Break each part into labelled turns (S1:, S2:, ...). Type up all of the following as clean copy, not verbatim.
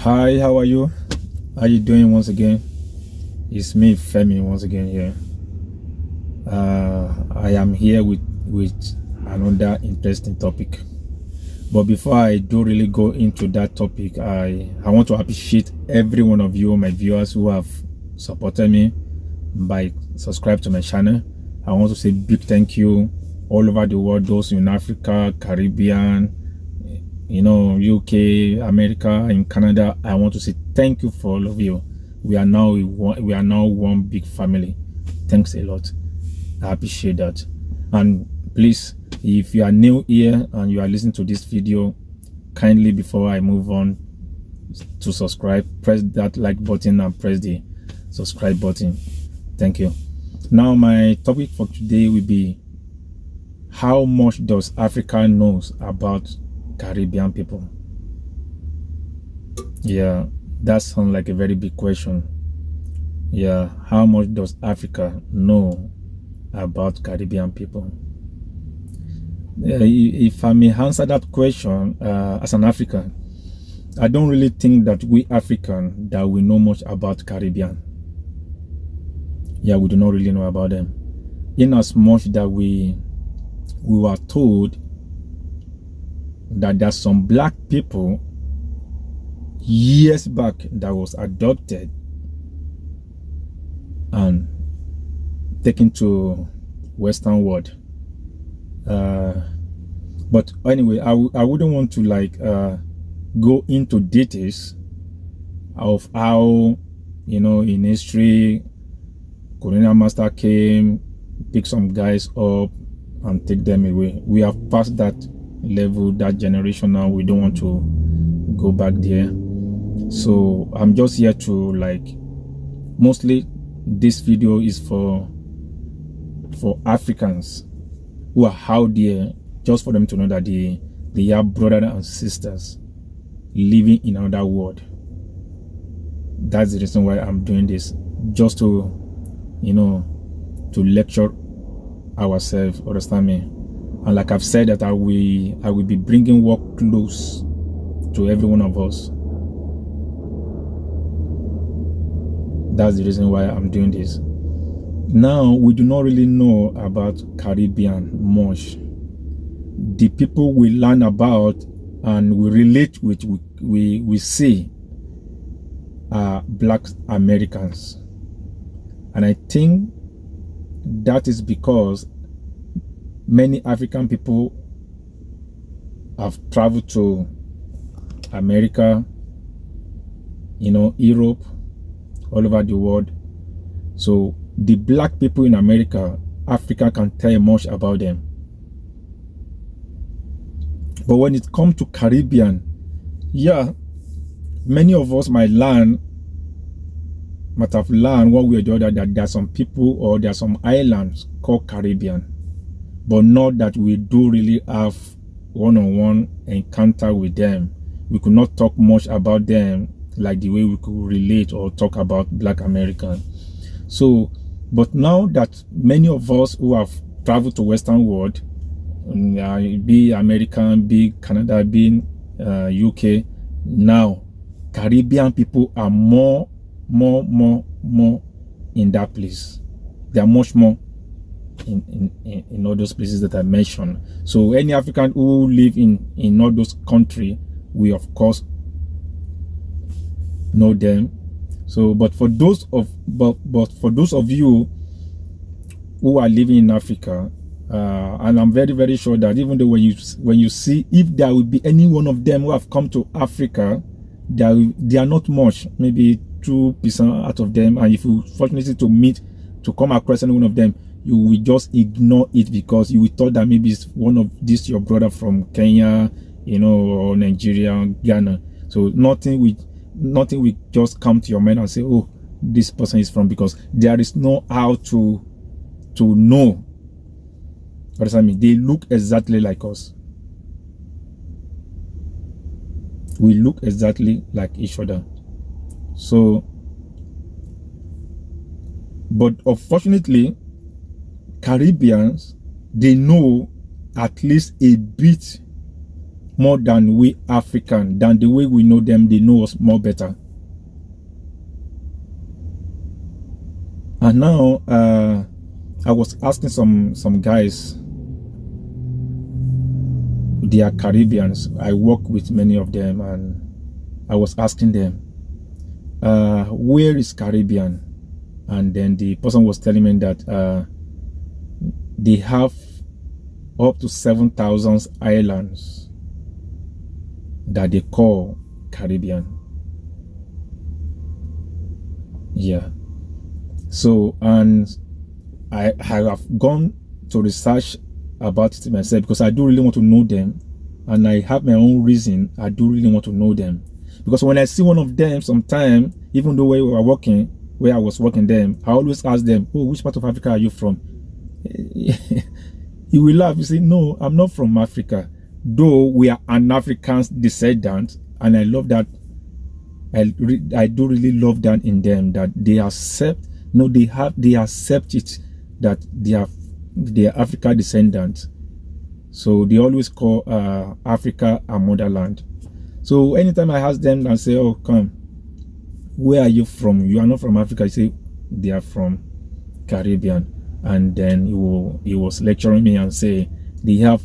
S1: Hi, how are you? How you doing once again? It's me, Femi, once again here. I am here with another interesting topic. But before I do really go into that topic, I want to appreciate every one of you, my viewers, who have supported me by subscribe to my channel. I want to say big thank you all over the world, those in Africa, Caribbean, UK, America, and Canada. I want to say thank you for all of you. We are now one big family. Thanks a lot. I appreciate that. And please, if you are new here and you are listening to this video, kindly, before I move on to subscribe, press that like button and press the subscribe button. Thank you. Now, my topic for today will be, how much does Africa knows about Caribbean people? Yeah, that sounds like a very big question. Yeah, how much does Africa know about Caribbean people? If I may answer that question, as an African, I don't really think that we African that we know much about Caribbean. Yeah, we do not really know about them, in as much that we were told that there's some black people years back that was adopted and taken to Western world. But anyway, I wouldn't want to go into details of how, in history, colonial master came, pick some guys up and take them away. We have passed that level, that generation now. We don't want to go back there. So I'm just here to mostly this video is for Africans who are out there, just for them to know that they are brothers and sisters living in another world. That's the reason why I'm doing this, just to lecture ourselves, understand me. And like I've said, that I will be bringing work close to every one of us. That's the reason why I'm doing this. Now, we do not really know about Caribbean much. The people we learn about and we relate with, we see are Black Americans. And I think that is because many African people have traveled to America, Europe, all over the world. So the black people in America, Africa can tell much about them. But when it comes to Caribbean, yeah, many of us might have learned one way or the other that there are some people or there are some islands called Caribbean, but not that we do really have one-on-one encounter with them. We could not talk much about them like the way we could relate or talk about Black American. So, but now that many of us who have traveled to Western world, be American, be Canada, be UK, now Caribbean people are more in that place. They are much more in all those places that I mentioned. So any African who live in all those countries, we of course know them. So but for those of you who are living in Africa, and I'm very, very sure that even though when you see, if there will be any one of them who have come to Africa, they are not much, maybe 2% out of them. And if you fortunately to come across any one of them, you will just ignore it because you will thought that maybe it's one of this your brother from Kenya, or Nigeria, Ghana. So nothing will just come to your mind and say, oh, this person is from, because there is no how to know. What does that mean? They look exactly like us. We look exactly like each other. So, but unfortunately, Caribbeans, they know at least a bit more than we African, than the way we know them. They know us more better. And now I was asking some guys, they are Caribbeans. I work with many of them, and I was asking them, where is Caribbean? And then the person was telling me that they have up to 7,000 islands that they call Caribbean. Yeah. So, and I have gone to research about it myself, because I do really want to know them, and I have my own reason. I do really want to know them, because when I see one of them sometime, even though where I was working them, I always ask them, oh, which part of Africa are you from? You will laugh. You say, no, I'm not from Africa, though we are an African descendant. And I love that. I do really love that in them, that they accept, no, they accept it, that they are Africa descendants. So they always call Africa a motherland. So anytime I ask them and say, oh, come, where are you from? You are not from Africa. I say they are from Caribbean. And then he was lecturing me and say they have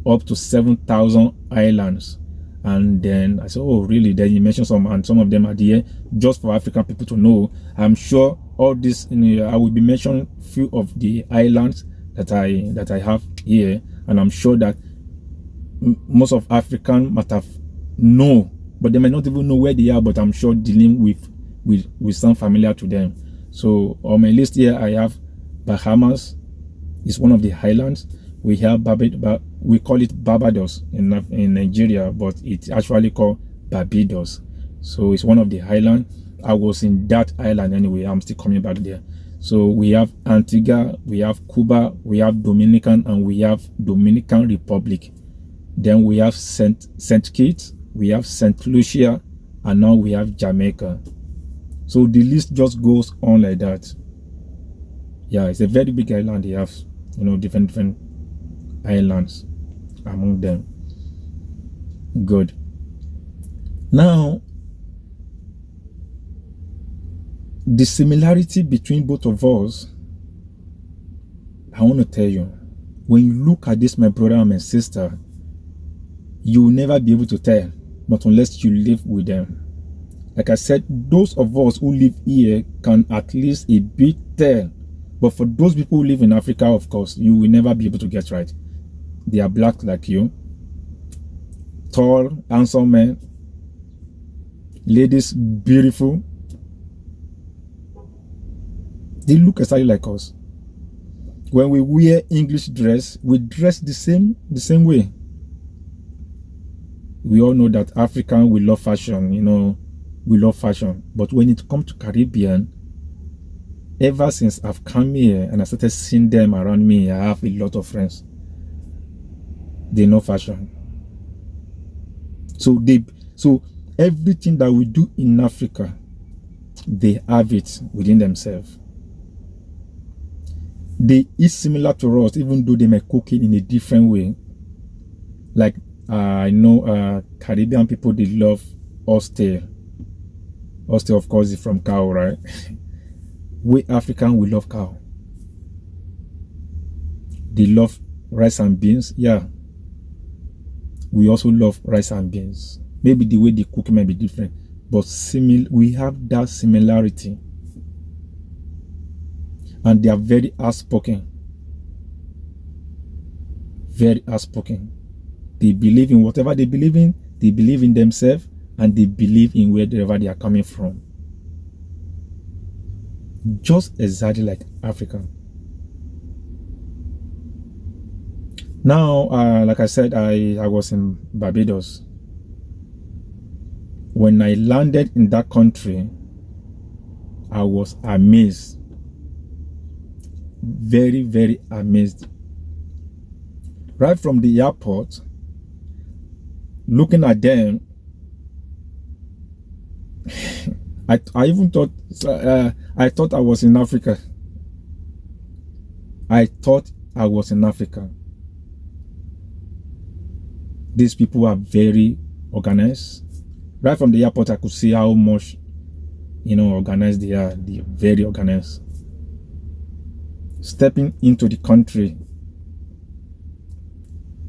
S1: up to 7,000 islands. And then I said, oh, really? Then he mentioned some, and some of them are there just for African people to know. I'm sure all this, I will be mentioning few of the islands that I have here, and I'm sure that most of African might have know, but they might not even know where they are. But I'm sure dealing with some familiar to them. So on my list here, I have Bahamas. It's one of the islands. We have we call it Barbados in Nigeria, but it's actually called Barbados. So it's one of the islands. I was in that island anyway. I'm still coming back there. So we have Antigua, we have Cuba, we have Dominican, and we have Dominican Republic. Then we have Saint Kitts, we have Saint Lucia, and now we have Jamaica. So the list just goes on like that. Yeah, it's a very big island. They have, different islands among them. Good. Now, the similarity between both of us, I want to tell you, when you look at this, my brother and my sister, you will never be able to tell, not unless you live with them. Like I said, those of us who live here can at least a bit tell. But for those people who live in Africa, of course, you will never be able to get right. They are black like you, tall, handsome men, ladies beautiful. They look exactly like us. When we wear English dress, we dress the same way. We all know that African, we love fashion, we love fashion. But when it comes to Caribbean, ever since I've come here and I started seeing them around me, I have a lot of friends. They know fashion. So everything that we do in Africa, they have it within themselves. They eat similar to us, even though they may cook it in a different way. Like I know Caribbean people, they love oxtail. Oxtail, of course, is from cow, right? We African, we love cow. They love rice and beans. Yeah. We also love rice and beans. Maybe the way they cook might be different, but we have that similarity. And they are very outspoken. Very outspoken. They believe in whatever they believe in themselves, and they believe in wherever they are coming from. Just exactly like Africa. Now, like I said, I was in Barbados. When I landed in that country, I was amazed. Very, very amazed. Right from the airport, looking at them, I even thought I was in Africa. I thought I was in Africa. These people are very organized. Right from the airport, I could see how much, organized they are. They're very organized. Stepping into the country,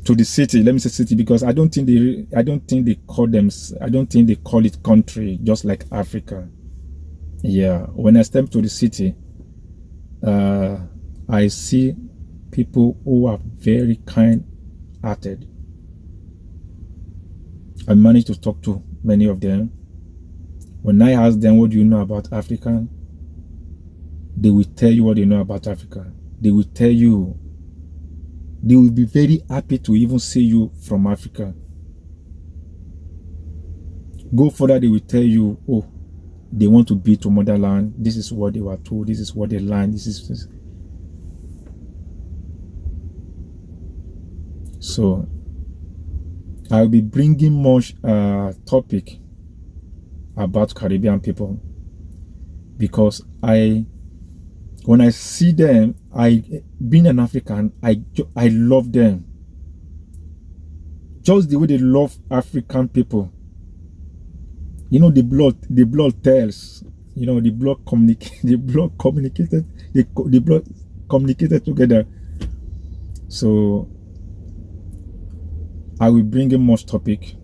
S1: to the city, let me say city, because I don't think they call it country, just like Africa. Yeah, when I step to the city, I see people who are very kind-hearted. I managed to talk to many of them. When I ask them, what do you know about Africa? They will tell you what they know about Africa. They will be very happy to even see you from Africa. Go further, they will tell you, oh, they want to be to motherland. This is what they were told. This is what they learned. This. So I'll be bringing much topic about Caribbean people, because when I see them, being an African, I love them. Just the way they love African people. The blood tells. The blood communicated together. So I will bring in much topic.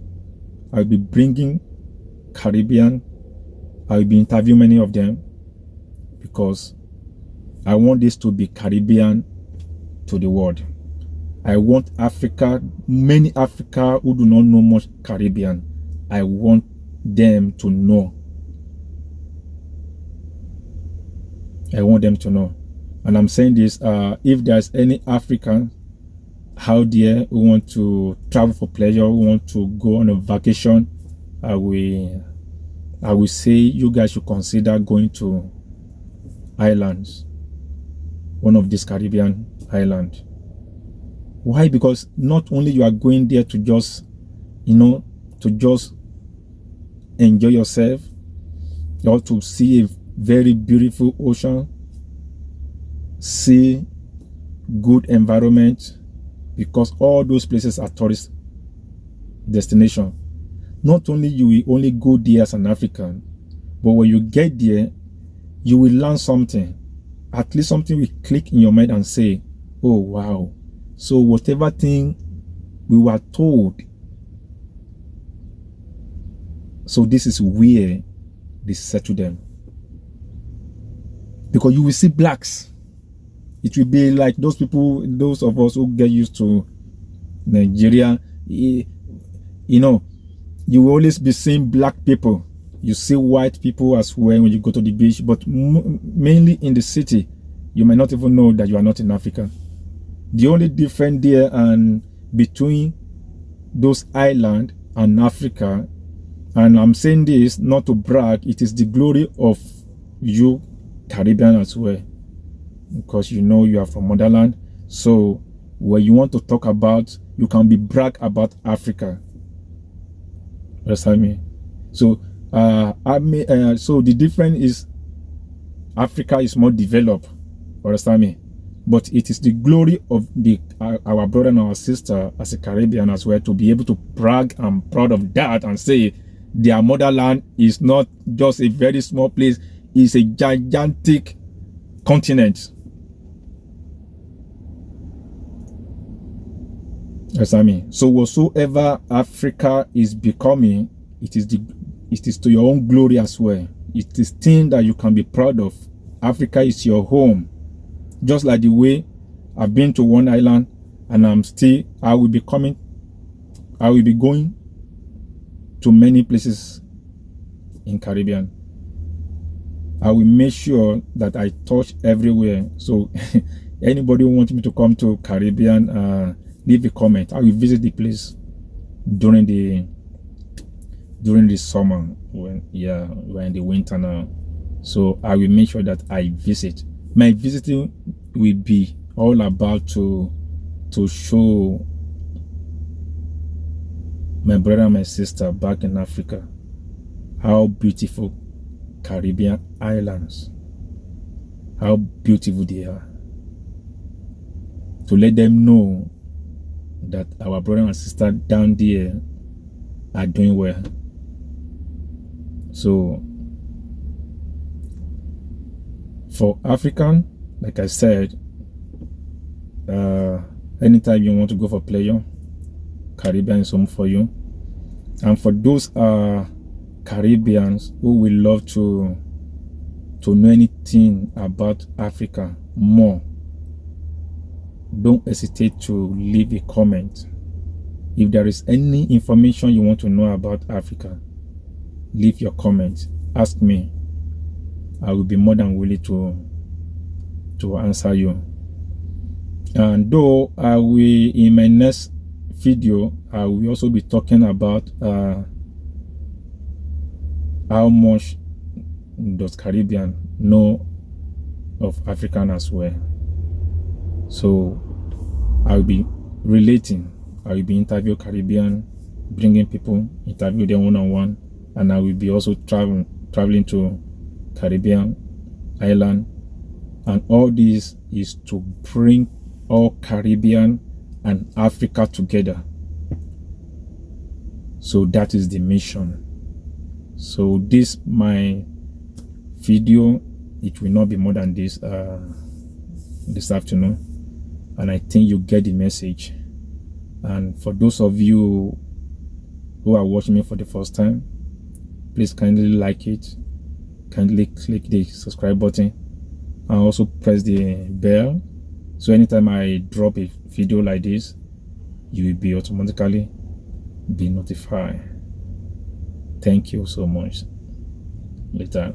S1: I will be bringing Caribbean. I will be interviewing many of them, because I want this to be Caribbean to the world. I want many Africa who do not know much Caribbean, I want them to know. I want them to know. And I'm saying this, if there's any African out there who want to travel for pleasure, who want to go on a vacation, I will say you guys should consider going to islands, one of these Caribbean islands. Why? Because not only you are going there to just enjoy yourself, or to see a very beautiful ocean, see good environment, because all those places are tourist destination. Not only you will only go there as an African, but when you get there, you will learn something. At least something will click in your mind and say, oh wow, so whatever thing we were told, so this is where they settle them. Because you will see blacks. It will be like those of us who get used to Nigeria, you will always be seeing black people. You see white people as well when you go to the beach, but mainly in the city, you might not even know that you are not in Africa. The only difference there and between those islands and Africa, and I'm saying this not to brag, it is the glory of you Caribbean as well, because you are from motherland. So when you want to talk about, you can be brag about Africa. Understand me? So so the difference is Africa is more developed. Understand me? But it is the glory of our brother and our sister as a Caribbean as well to be able to brag and proud of that and say their motherland is not just a very small place, it's a gigantic continent. Understand me? So whatsoever Africa is becoming, it is to your own glory as well. It is thing that you can be proud of. Africa is your home. Just like the way I've been to one island, and I will be going to many places in Caribbean. I will make sure that I touch everywhere. So anybody who wants me to come to Caribbean, leave a comment. I will visit the place during the summer, when we're in the winter now. So I will make sure that I visit. My visiting will be all about to show my brother and my sister back in Africa how beautiful Caribbean islands, how beautiful they are. To let them know that our brother and sister down there are doing well. So for African, like I said, anytime you want to go for pleasure, Caribbean is home for you. And for those Caribbeans who will love to know anything about Africa more, don't hesitate to leave a comment. If there is any information you want to know about Africa, leave your comment. Ask me. I will be more than willing to answer you. And though I will, in my next video, I will also be talking about how much does Caribbean know of African as well. So I will be relating. I will be interviewing Caribbean, bringing people, interview them one-on-one, and I will be also traveling to Caribbean island. And all this is to bring all Caribbean and Africa together. So that is the mission. So this my video, it will not be more than this this afternoon, and I think you get the message. And for those of you who are watching me for the first time, please kindly like it, kindly click the subscribe button, and also press the bell, so anytime I drop a video like this, you will be automatically be notified. Thank you so much. Later.